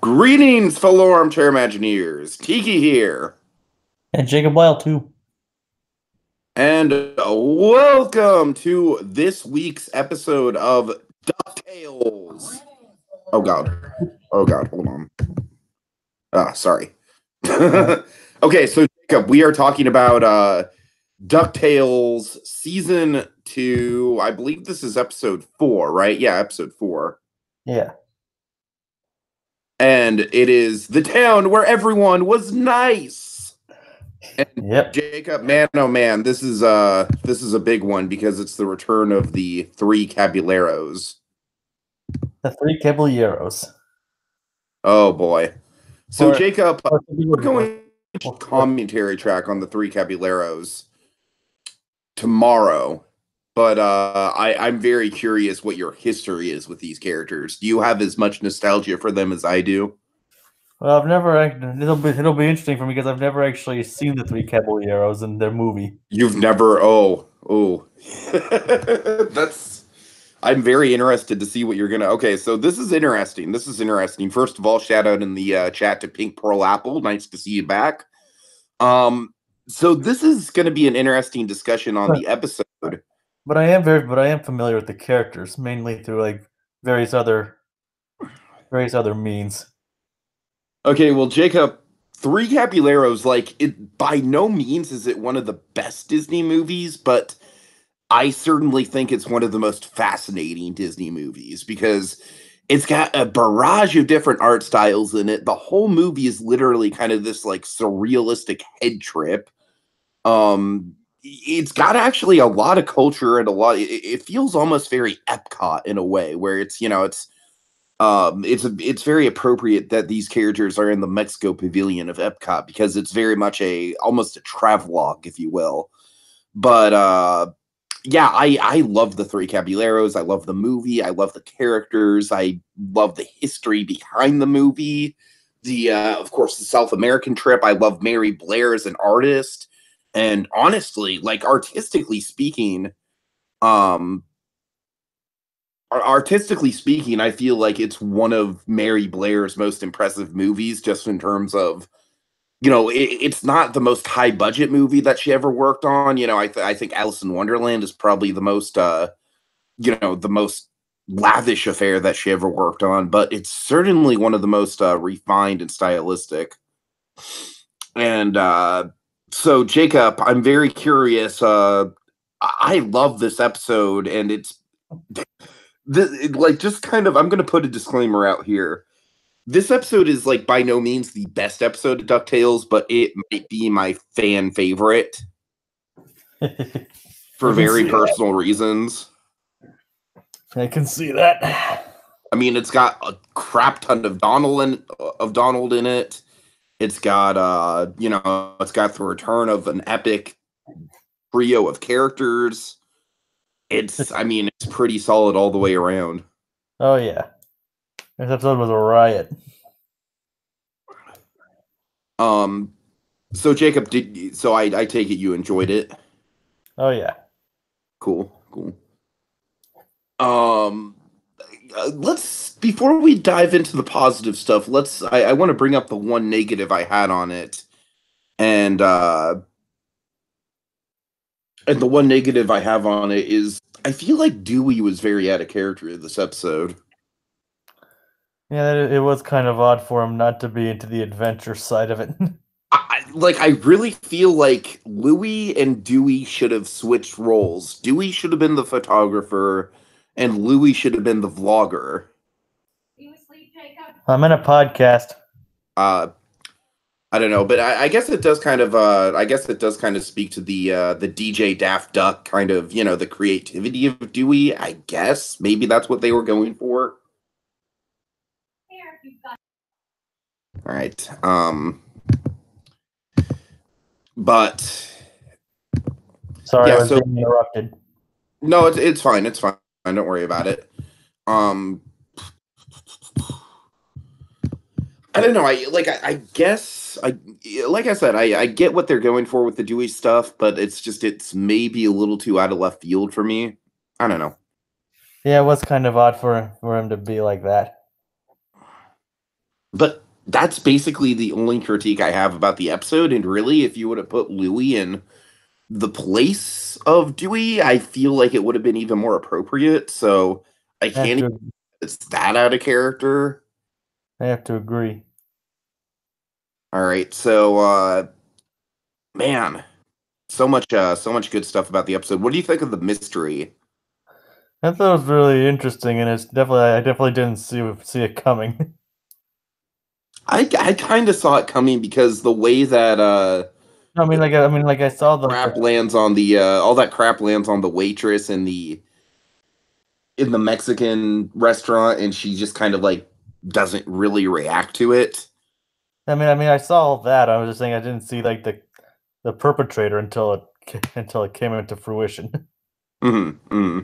Greetings, fellow armchair Imagineers. Tiki here. And Jacob Wile too. And welcome to this week's episode of DuckTales. Oh, God. Oh, God. Hold on. Sorry. Okay, so, Jacob, we are talking about DuckTales Season 2. I believe this is episode 4, right? Yeah, episode 4. Yeah. And it is the town where everyone was nice. And Yep. Jacob, man, oh man, this is a big one because it's the return of the Three Caballeros. The Three Caballeros. Oh boy. So Jacob, we're going to or- commentary track on the Three Caballeros tomorrow. But I'm very curious what your history is with these characters. Do you have as much nostalgia for them as I do? Well, I've never. It'll be interesting for me because I've never actually seen the Three Caballeros in their movie. You've never? Oh. That's. I'm very interested to see what you're gonna. Okay, so this is interesting. First of all, shout out in the chat to Pink Pearl Apple. Nice to see you back. So this is gonna be an interesting discussion on the episode. But I am familiar with the characters mainly through like various other means. Okay, well, Jacob, Three Caballeros, like it by no means is it one of the best Disney movies, but I certainly think it's one of the most fascinating Disney movies because it's got a barrage of different art styles in it. The whole movie is literally kind of this like surrealistic head trip. It's got actually a lot of culture and it feels almost very Epcot in a way where it's very appropriate that these characters are in the Mexico Pavilion of Epcot because it's very much almost a travelogue, if you will. But yeah, I love the Three Caballeros. I love the movie. I love the characters. I love the history behind the movie. Of course, the South American trip. I love Mary Blair as an artist. And honestly, like um, artistically speaking, I feel like it's one of Mary Blair's most impressive movies, just in terms of, it's not the most high budget movie that she ever worked on. I think Alice in Wonderland is probably the most lavish affair that she ever worked on, but it's certainly one of the most refined and stylistic. And so, Jacob, I'm very curious. I love this episode, and just kind of. I'm going to put a disclaimer out here. This episode is like by no means the best episode of DuckTales, but it might be my fan favorite for very personal reasons. I can see that. I mean, it's got a crap ton of Donald in it. It's got it's got the return of an epic trio of characters. It's pretty solid all the way around. Oh yeah. This episode was a riot. So Jacob, I take it you enjoyed it? Oh yeah. Cool. Let's before we dive into the positive stuff, I want to bring up the one negative I had on it. And the one negative I have on it is I feel like Dewey was very out of character in this episode. Yeah, it was kind of odd for him not to be into the adventure side of it. I really feel like Louie and Dewey should have switched roles. Dewey should have been the photographer, and Louie should have been the vlogger. I'm in a podcast. I don't know, but I guess it does kind of speak to the DJ Daft Duck kind of, the creativity of Dewey. I guess maybe that's what they were going for. All right. But sorry, yeah, I was being interrupted. No, it's fine. It's fine. Don't worry about it. I don't know. I guess like I said, I get what they're going for with the Dewey stuff, but it's maybe a little too out of left field for me. I don't know. Yeah, it was kind of odd for him to be like that. But that's basically the only critique I have about the episode. And really, if you would have put Louis in the place of Dewey, I feel like it would have been even more appropriate. So I I have can't even, to it's that out of character. I have to agree. All right. So man, so much good stuff about the episode. What do you think of the mystery? I thought it was really interesting, and I definitely didn't see it coming. I kind of saw it coming because the way that I saw crap lands on the all that crap lands on the waitress in the Mexican restaurant, and she just kind of like doesn't really react to it. I saw all that. I was just saying I didn't see like the perpetrator until it came into fruition. Hmm.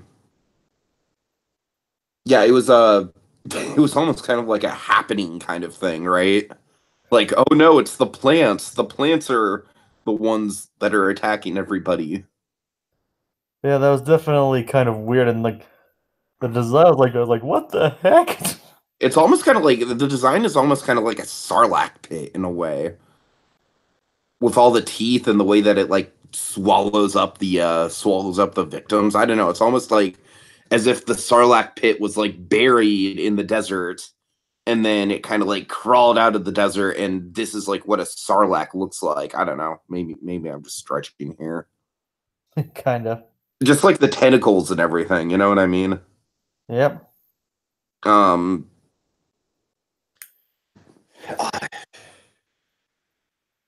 Yeah, it was it was almost kind of like a happening kind of thing, right? Like, oh no, it's the plants. The plants are the ones that are attacking everybody. Yeah, that was definitely kind of weird, and like the design I was like, what the heck? It's almost kind of like the design is almost kind of like a sarlacc pit in a way, with all the teeth and the way that it like swallows up the victims. I don't know. It's almost like as if the sarlacc pit was like buried in the desert, and then it kind of like crawled out of the desert, and this is like what a sarlacc looks like. I don't know. Maybe I'm just stretching here. Kind of. Just like the tentacles and everything, you know what I mean? Yep. Um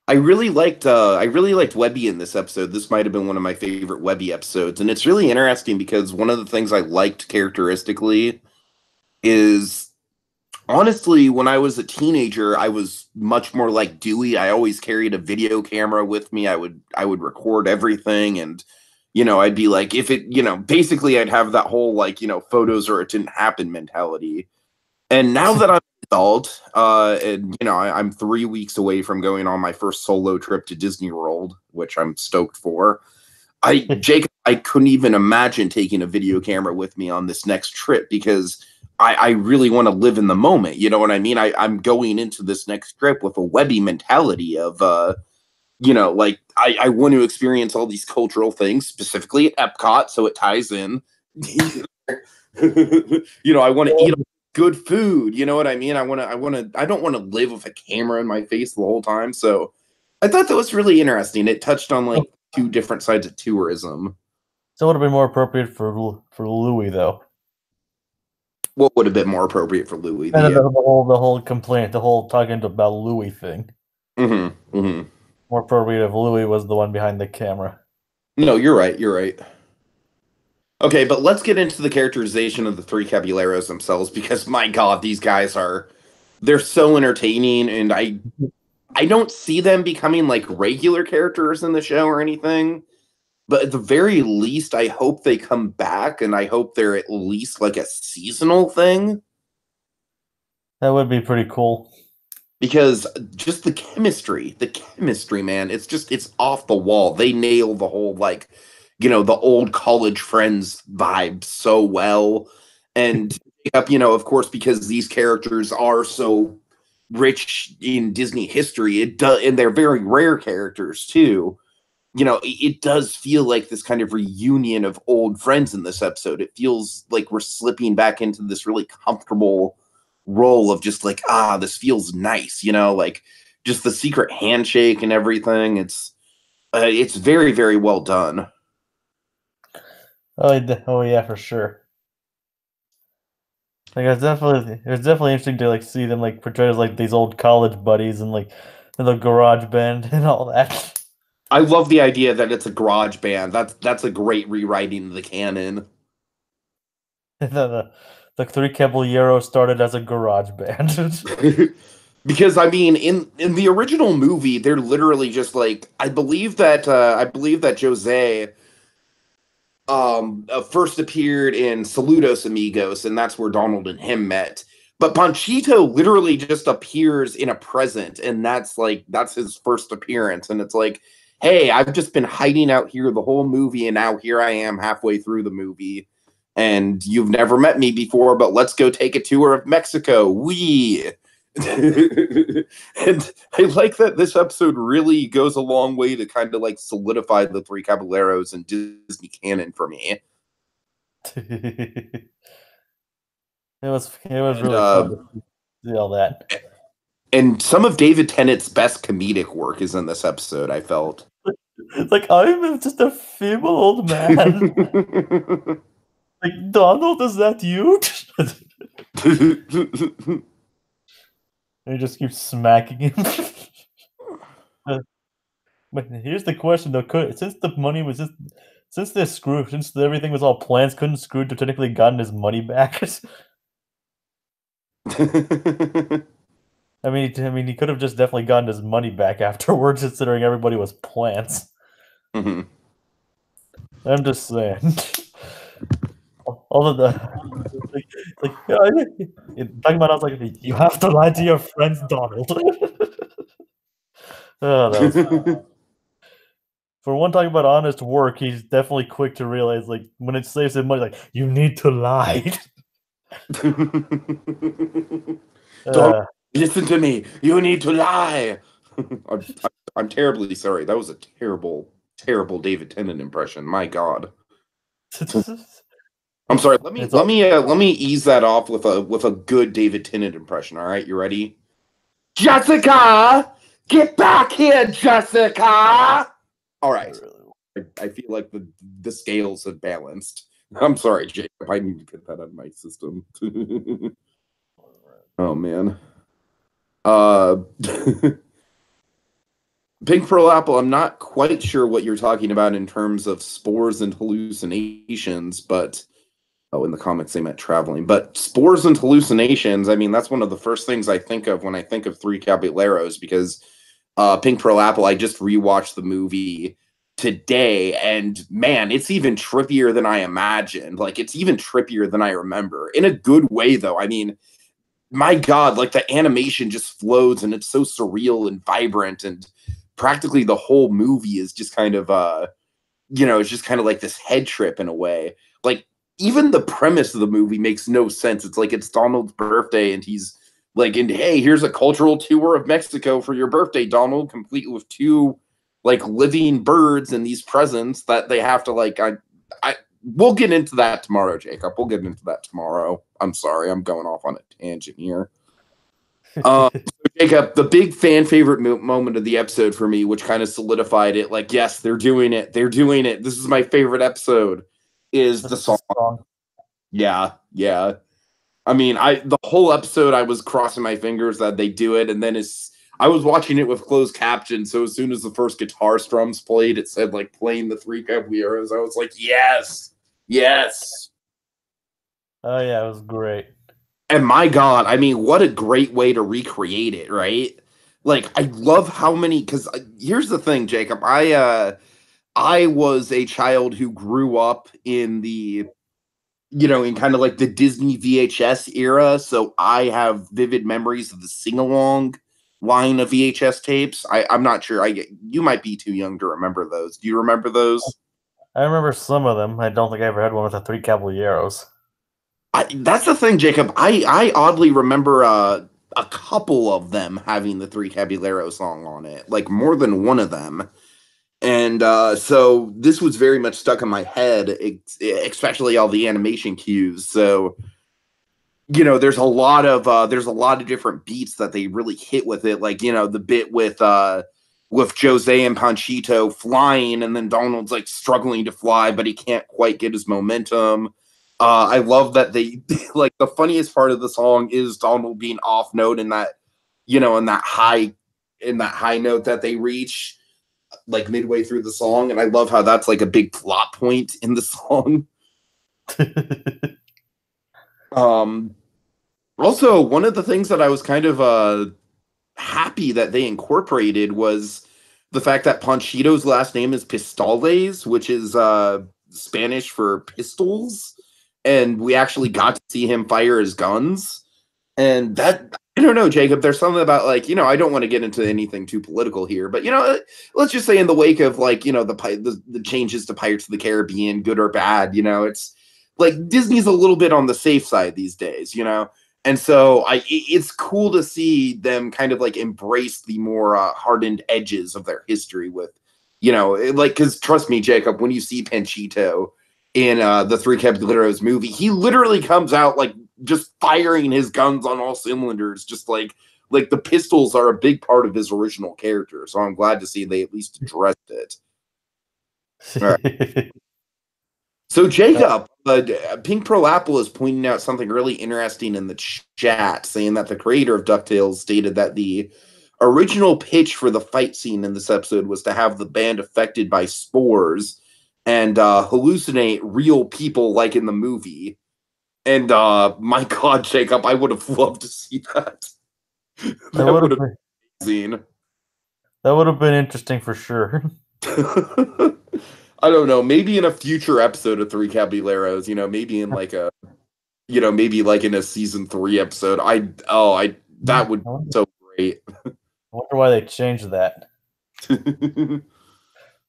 I really liked Webby in this episode. This might have been one of my favorite Webby episodes. And it's really interesting because one of the things I liked characteristically is honestly, when I was a teenager, I was much more like Dewey. I always carried a video camera with me. I would record everything, and I'd be like, if it, basically I'd have that whole like, photos or it didn't happen mentality. And now that I'm an adult, and I'm 3 weeks away from going on my first solo trip to Disney World, which I'm stoked for. I couldn't even imagine taking a video camera with me on this next trip because I really want to live in the moment. You know what I mean? I'm going into this next trip with a Webby mentality of, like I want to experience all these cultural things, specifically at Epcot, so it ties in. I want to eat good food. You know what I mean? I don't want to live with a camera in my face the whole time. So I thought that was really interesting. It touched on like two different sides of tourism. So it would have been more appropriate for Louis though. What would have been more appropriate for Louis? And then the whole complaint, the whole talking about Louis thing. Mm-hmm. More appropriate if Louis was the one behind the camera. No, you're right. You're right. Okay, but let's get into the characterization of the three Caballeros themselves because my God, they're so entertaining, and I don't see them becoming like regular characters in the show or anything. But at the very least, I hope they come back, and I hope they're at least like a seasonal thing. That would be pretty cool. Because just the chemistry, man, it's off the wall. They nail the whole like, the old college friends vibe so well. And up, of course, because these characters are so rich in Disney history, it does, and they're very rare characters too. It does feel like this kind of reunion of old friends in this episode. It feels like we're slipping back into this really comfortable role of just like, this feels nice, like just the secret handshake and everything. It's very, very well done. Oh yeah, for sure. Like it's definitely interesting to like see them like portrayed as like these old college buddies and like the garage band and all that. I love the idea that it's a garage band. That's a great rewriting of the canon. The Three Caballeros started as a garage band. Because I mean, in the original movie, they're literally just like I believe that Jose first appeared in Saludos Amigos, and that's where Donald and him met. But Panchito literally just appears in a present, and that's his first appearance. And it's like, hey, I've just been hiding out here the whole movie, and now here I am halfway through the movie. And you've never met me before, but let's go take a tour of Mexico. Wee. And I like that this episode really goes a long way to kind of like solidify the Three Caballeros and Disney canon for me. It was And really fun to see all that. and some of David Tennant's best comedic work is in this episode, I felt. It's like, I'm just a feeble old man. Like, Donald, is that you? And he just keeps smacking him. But here's the question though: since the money was just since everything was all plans, couldn't Scrooge have technically gotten his money back? He could have just definitely gotten his money back afterwards, considering everybody was plants. Mhm. I'm just saying. All of the talking about, I was like, you have to lie to your friends, Donald. Oh, that was fun. For one, talking about honest work, he's definitely quick to realize, like, when it saves him money, like, you need to lie. Don't listen to me. You need to lie. I'm terribly sorry. That was a terrible, terrible David Tennant impression. My God. I'm sorry. Let me ease that off with a good David Tennant impression. All right, you ready? Jessica, get back here, Jessica. All right. I feel like the scales have balanced. I'm sorry, Jacob. I need to get that out of my system. Oh man. Pink Pearl Apple, I'm not quite sure what you're talking about in terms of spores and hallucinations, but in the comics they meant traveling. But spores and hallucinations, I mean, that's one of the first things I think of when I think of Three Caballeros, because Pink Pearl Apple, I just rewatched the movie today, and man, it's even trippier than I imagined. Like, it's even trippier than I remember. In a good way, though. I mean, my God, like the animation just flows and it's so surreal and vibrant, and practically the whole movie is just kind of it's just kind of like this head trip in a way. Like, even the premise of the movie makes no sense. It's like it's Donald's birthday and he's like, and hey, here's a cultural tour of Mexico for your birthday, Donald, complete with two like living birds and these presents that they have to like I we'll get into that tomorrow, Jacob. We'll get into that tomorrow. I'm sorry, I'm going off on a tangent here. So Jacob, the big fan favorite moment of the episode for me, which kind of solidified it, like, yes, they're doing it. They're doing it. This is my favorite episode, is the song. Yeah, yeah. I mean, the whole episode, I was crossing my fingers that they do it, and then I was watching it with closed captions, so as soon as the first guitar strums played, it said, like, playing the Three Caballeros. I was like, yes, yes. Oh, yeah, it was great. And my God, I mean, what a great way to recreate it, right? Like, I love how many, because here's the thing, Jacob. I was a child who grew up in in kind of like the Disney VHS era, so I have vivid memories of the sing-along line of VHS tapes. I'm not sure. You might be too young to remember those. Do you remember those? I remember some of them. I don't think I ever had one with the Three Caballeros. That's the thing, Jacob. I oddly remember a couple of them having the Three Caballero song on it, like more than one of them. And so this was very much stuck in my head, especially all the animation cues. So there's a lot of different beats that they really hit with it, like the bit with Jose and Panchito flying, and then Donald's like struggling to fly, but he can't quite get his momentum. I love that they like the funniest part of the song is Donald being off note in that in that high note that they reach like midway through the song, and I love how that's like a big plot point in the song. Also, one of the things that I was kind of happy that they incorporated was the fact that Panchito's last name is Pistoles, which is Spanish for pistols, and we actually got to see him fire his guns. And that, I don't know, Jacob, there's something about like, I don't want to get into anything too political here, but let's just say in the wake of like, the changes to Pirates of the Caribbean, good or bad, it's like Disney's a little bit on the safe side these days, And so it's cool to see them kind of like embrace the more hardened edges of their history with, like, because trust me, Jacob, when you see Panchito in the Three Caballeros movie, he literally comes out like just firing his guns on all cylinders, just like the pistols are a big part of his original character. So I'm glad to see they at least addressed it. All right. So Jacob, Pink Pearl Apple is pointing out something really interesting in the chat, saying that the creator of DuckTales stated that the original pitch for the fight scene in this episode was to have the band affected by spores and hallucinate real people like in the movie. And my God, Jacob, I would have loved to see that. That That would would have have been been amazing. that would have been interesting for sure. I don't know. Maybe in a future episode of Three Caballeros, maybe in like a, maybe like in a season 3 episode. That would be so great. I wonder why they changed that.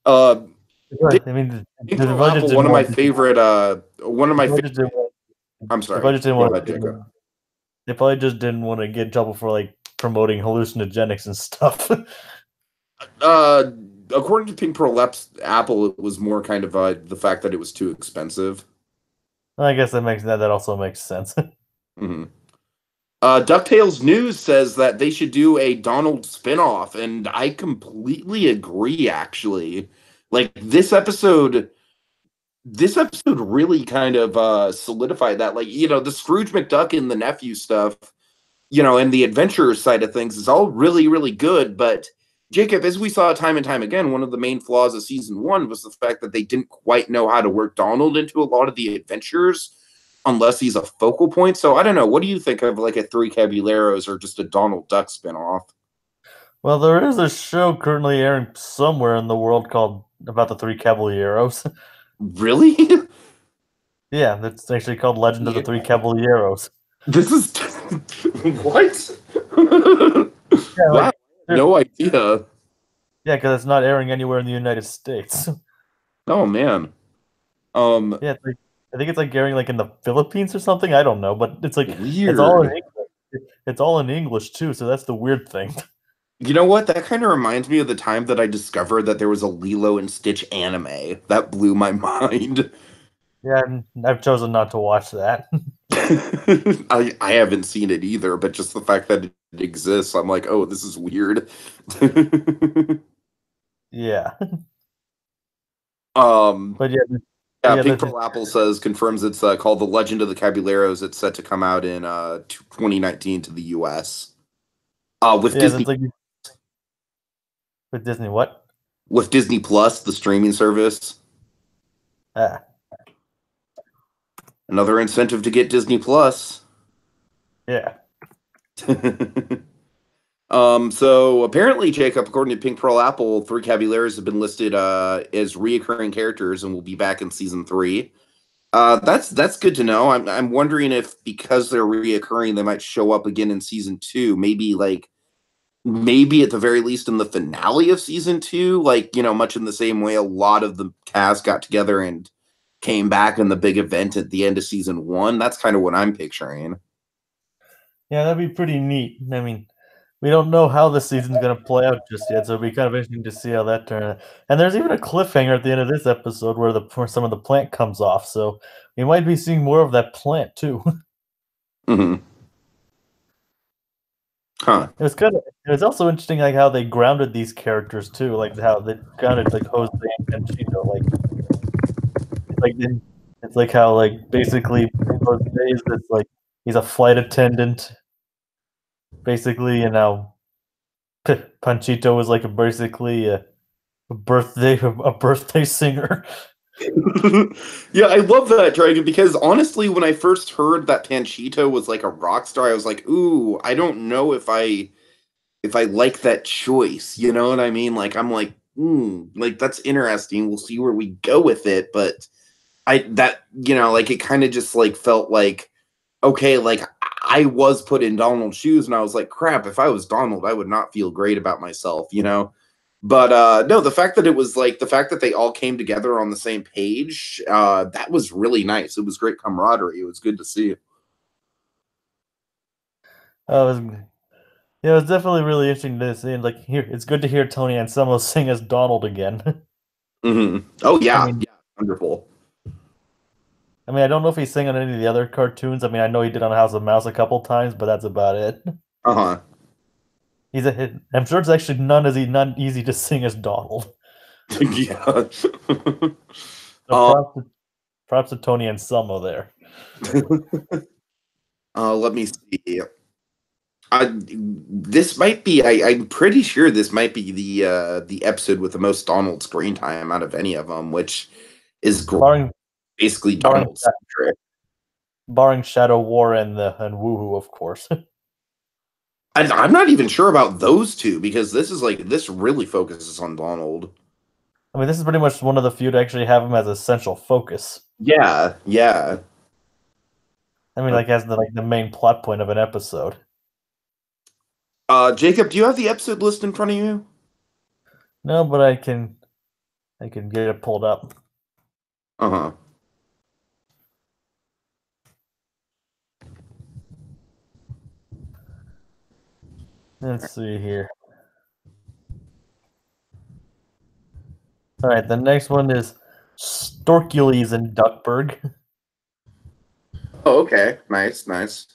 uh, I mean, Pink the Pearl budget Apple, didn't one of my want favorite, one of the my budget favorite. didn't want, I'm the sorry. budget didn't Go want ahead, to Jacob. they probably just didn't want to get in trouble for like promoting hallucinogenics and stuff. Uh, According to Pink Pearl Apple, it was more kind of the fact that it was too expensive. I guess that also makes sense. Mm-hmm. DuckTales News says that they should do a Donald spinoff, and I completely agree, actually. Like, this episode really kind of solidified that. Like, the Scrooge McDuck and the nephew stuff, and the adventure side of things is all really, really good. But, Jacob, as we saw time and time again, one of the main flaws of season 1 was the fact that they didn't quite know how to work Donald into a lot of the adventures unless he's a focal point. So I don't know. What do you think of like a Three Caballeros or just a Donald Duck spinoff? Well, there is a show currently airing somewhere in the world called about the Three Caballeros. Really? Yeah, that's actually called Legend of the Yeah. Three Caballeros. This is what? Yeah, Wow, like no idea. yeah, because it's not airing anywhere in the United States. Oh man. Um, Yeah, I think it's like airing like in the Philippines or something. I don't know, but it's like it's all in weird. English. It's all in English too, so that's the weird thing. You know what? That kind of reminds me of the time that I discovered that there was a Lilo and Stitch anime. That blew my mind. Yeah, I've chosen not to watch that. I haven't seen it either, but just the fact that it exists, I'm like, oh, this is weird. Yeah, um, but yeah, yeah, yeah, Pink Pearl Apple says confirms it's called The Legend of the Caballeros. It's set to come out in 2019 to the US. With yeah, Disney that's like with Disney. What? with Disney Plus, the streaming service. Ah, Another incentive to get Disney Plus. yeah, So apparently, Jacob, according to Pink Pearl Apple, Three Caballeros have been listed as reoccurring characters and will be back in season 3. That's good to know. I'm wondering if because they're reoccurring, they might show up again in season 2. Maybe at the very least in the finale of season 2, like much in the same way a lot of the cast got together and came back in the big event at the end of season 1. That's kind of what I'm picturing. yeah. That'd be pretty neat. I mean, we don't know how this season's gonna play out just yet, so it'll be kind of interesting to see how that turns out. And there's even a cliffhanger at the end of this episode where some of the plant comes off, so we might be seeing more of that plant too. Hmm. Huh. It was also interesting like how they grounded these characters too, like how they grounded like Jose and Chito, like it's like how like basically Jose is this like he's a flight attendant, basically, and now Panchito is like basically a birthday singer. Yeah, I love that, Dragon, because honestly, when I first heard that Panchito was like a rock star, I was like, ooh, I don't know if I like that choice. You know what I mean? Like I'm like, like that's interesting. We'll see where we go with it. But like it kind of just like felt like, okay, like I was put in Donald's shoes and I was like, crap, if I was Donald, I would not feel great about myself. But no, the fact that they all came together on the same page, that was really nice. It was great camaraderie. It was good to see. Oh, yeah, it was definitely really interesting to see. Like, here, it's good to hear Tony Anselmo sing as Donald again. Oh I yeah, mean, yeah, wonderful. I don't know if he sang on any of the other cartoons. I know he did on House of Mouse a couple times, but that's about it. Uh-huh. I'm sure it's actually not easy to sing as Donald. Yeah. So uh, props to Tony Anselmo there. let me see. This might be. I'm pretty sure this might be the episode with the most Donald screen time out of any of them, which is Barring basically barring Donald centric. barring Shadow War and Woohoo, of course. I'm not even sure about those two because this really focuses on Donald. This is pretty much one of the few to actually have him as a central focus. Yeah, yeah. Like as the main plot point of an episode. Jacob, do you have the episode list in front of you? No, but I can get it pulled up. Uh-huh. Let's see here. All right, the next one is Storkules and Duckburg. Oh, okay. Nice, nice.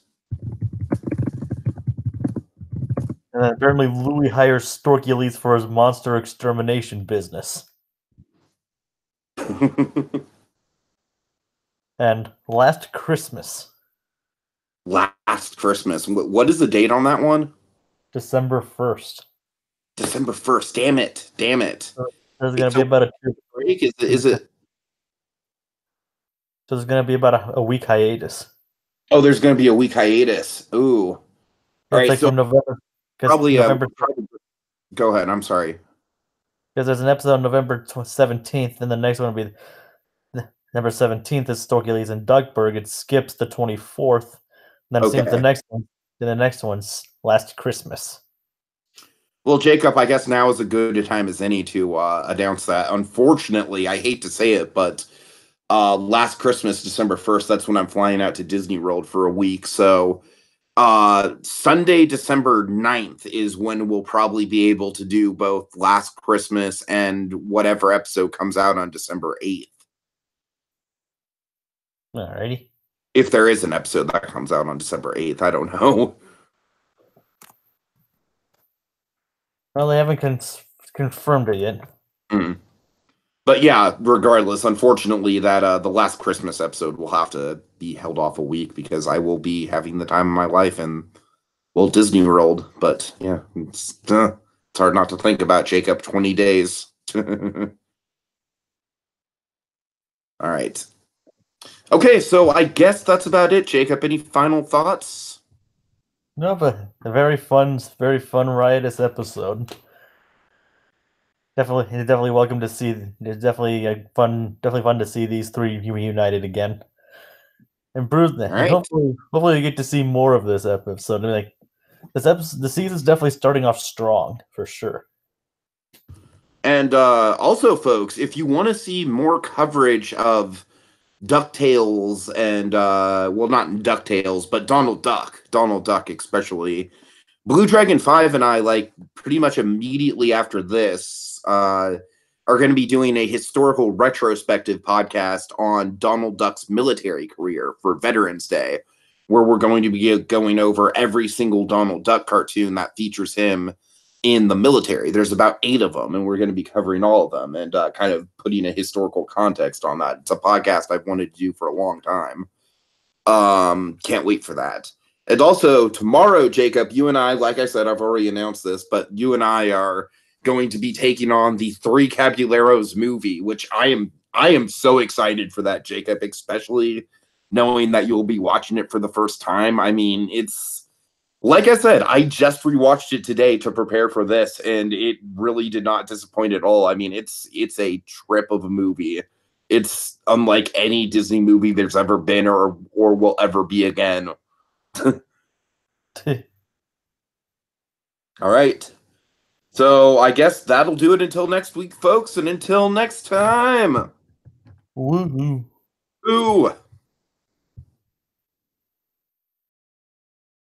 And then apparently Louis hires Storkules for his monster extermination business. And Last Christmas, Last Christmas. What is the date on that one? December 1st. December 1st. Damn it. Damn it. So there's going to be about a break? Is it? So there's going to be about a week hiatus. Oh, there's going to be a week hiatus. Ooh. All It's right. like So from November. probably, November. Go ahead. I'm sorry. Because there's an episode on November 17th, and the next one will be November 17th is Storkules and Duckburg. It skips the 24th. And then it seems Okay. the next one's Last Christmas. Well, Jacob, I guess now is as good a time as any to announce that. Unfortunately, I hate to say it, but last Christmas, December 1st, that's when I'm flying out to Disney World for a week. So Sunday, December 9th is when we'll probably be able to do both Last Christmas and whatever episode comes out on December 8th. Alrighty. If there is an episode that comes out on December 8th, I don't know. Well, they haven't confirmed it yet. Mm. But yeah, regardless, unfortunately, that the last Christmas episode will have to be held off a week because I will be having the time of my life in Walt Disney World. But yeah, it's hard not to think about, Jacob. 20 days. All right. Okay, so I guess that's about it, Jacob. Any final thoughts? No, but a very fun, riotous episode. Definitely welcome to see. It's definitely fun to see these three reunited again. And Bruce, and hopefully we get to see more of this episode. The season's definitely starting off strong for sure. And also, folks, if you want to see more coverage of DuckTales and well, not DuckTales, but Donald Duck especially, Blue Dragon 5 and I, like, pretty much immediately after this, are going to be doing a historical retrospective podcast on Donald Duck's military career for Veterans Day, where we're going to be going over every single Donald Duck cartoon that features him in the military. There's about 8 of them, and we're going to be covering all of them and kind of putting a historical context on that. It's a podcast I've wanted to do for a long time. Can't wait for that. And also tomorrow, Jacob, you and I, like I said, I've already announced this, but you and I are going to be taking on the Three Caballeros movie, which I am so excited for that, Jacob, especially knowing that you'll be watching it for the first time. It's like I said, I just rewatched it today to prepare for this, and it really did not disappoint at all. It's a trip of a movie. It's unlike any Disney movie there's ever been or will ever be again. All right. So I guess that'll do it until next week, folks, and until next time. Woo-hoo. Ooh.